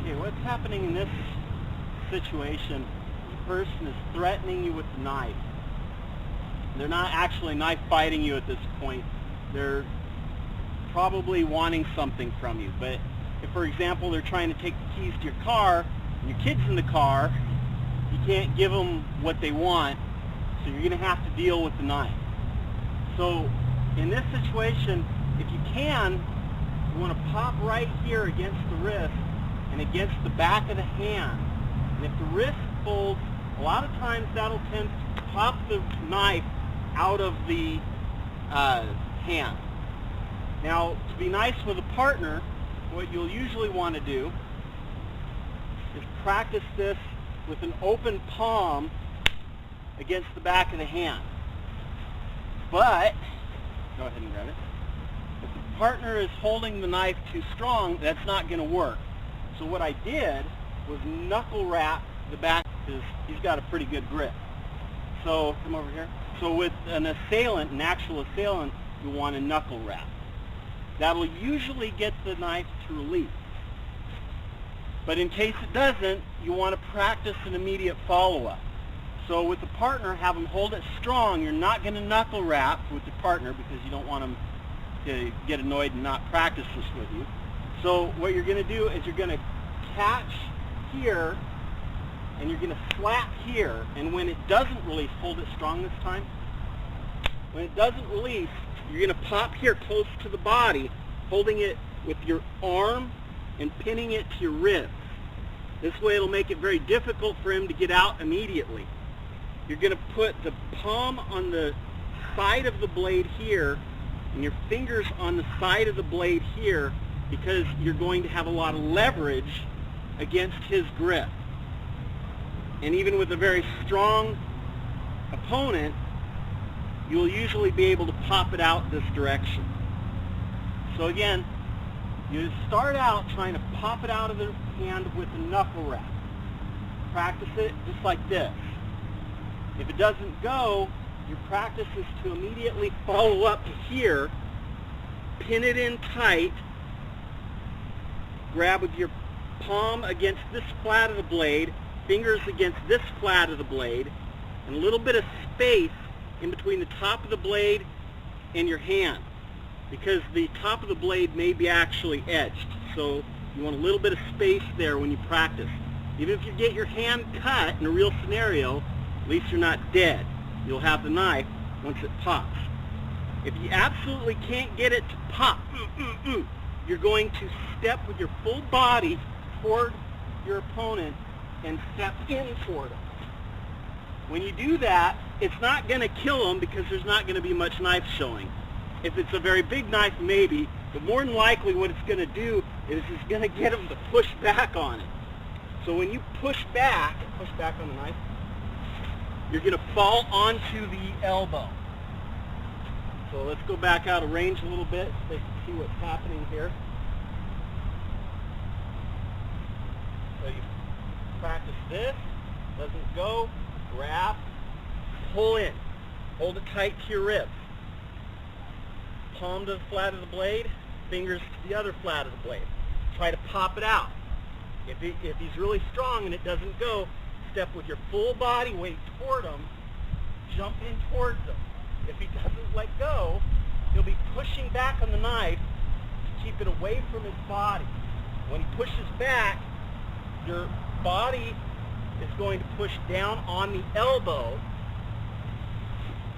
Okay, what's happening in this situation, the person is threatening you with the knife. They're not actually knife fighting you at this point. They're probably wanting something from you. But if, for example, they're trying to take the keys to your car, and your kid's in the car, you can't give them what they want, so you're going to have to deal with the knife. So in this situation, if you can, you want to pop right here against the wrist and against the back of the hand. And if the wrist folds, a lot of times that'll tend to pop the knife out of the hand. Now, to be nice with a partner, what you'll usually want to do is practice this with an open palm against the back of the hand. But, go ahead and grab it. If the partner is holding the knife too strong, that's not going to work. So what I did was knuckle wrap the back, because he's got a pretty good grip. So, come over here. So with an assailant, an actual assailant, you want to knuckle wrap. That'll usually get the knife to release. But in case it doesn't, you want to practice an immediate follow-up. So with the partner, have them hold it strong. You're not going to knuckle wrap with your partner because you don't want them to get annoyed and not practice this with you. So what you're going to do is you're going to catch here and you're going to slap here. And when it doesn't release, hold it strong this time. When it doesn't release, you're going to pop here close to the body, holding it with your arm and pinning it to your ribs. This way it'll make it very difficult for him to get out immediately. You're going to put the palm on the side of the blade here and your fingers on the side of the blade here, because you're going to have a lot of leverage against his grip. And even with a very strong opponent, you'll usually be able to pop it out this direction. So again, you start out trying to pop it out of the hand with a knuckle wrap. Practice it just like this. If it doesn't go, your practice is to immediately follow up to here, pin it in tight, grab with your palm against this flat of the blade, fingers against this flat of the blade, and a little bit of space in between the top of the blade and your hand, because the top of the blade may be actually edged. So you want a little bit of space there when you practice. Even if you get your hand cut in a real scenario, at least you're not dead. You'll have the knife once it pops. If you absolutely can't get it to pop, you're going to step with your full body toward your opponent and step in toward him. When you do that, it's not going to kill him because there's not going to be much knife showing. If it's a very big knife, maybe, but more than likely what it's going to do is it's going to get him to push back on it. So when you push back on the knife, you're going to fall onto the elbow. So let's go back out of range a little bit so you can see what's happening here. So you practice this, doesn't go, grab, pull in, hold it tight to your ribs. Palm to the flat of the blade, fingers to the other flat of the blade. Try to pop it out. If he's really strong and it doesn't go, step with your full body weight toward him, jump in towards him. If he doesn't let go, he'll be pushing back on the knife to keep it away from his body. When he pushes back, your body is going to push down on the elbow,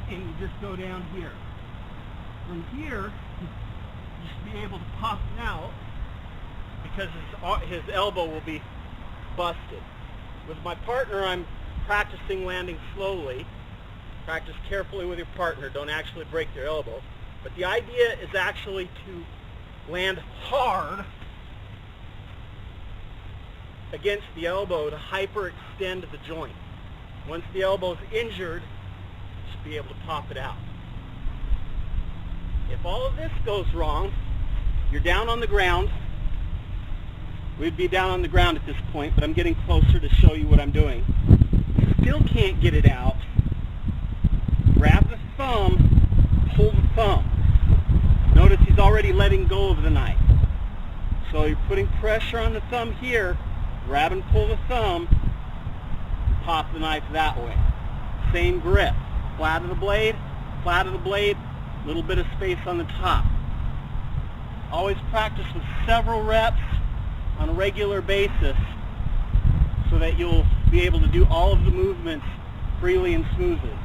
and you just go down here. From here, you should be able to pop it out because his elbow will be busted. With my partner, I'm practicing landing slowly. Practice carefully with your partner. Don't actually break their elbow. But the idea is actually to land hard against the elbow to hyperextend the joint. Once the elbow is injured, you should be able to pop it out. If all of this goes wrong, you're down on the ground. We'd be down on the ground at this point, but I'm getting closer to show you what I'm doing. Still can't get it out. Grab the thumb, pull the thumb. Notice he's already letting go of the knife. So you're putting pressure on the thumb here, Grab and pull the thumb, pop the knife that way. Same grip. Flat of the blade, little bit of space on the top. Always practice with several reps on a regular basis so that you'll be able to do all of the movements freely and smoothly.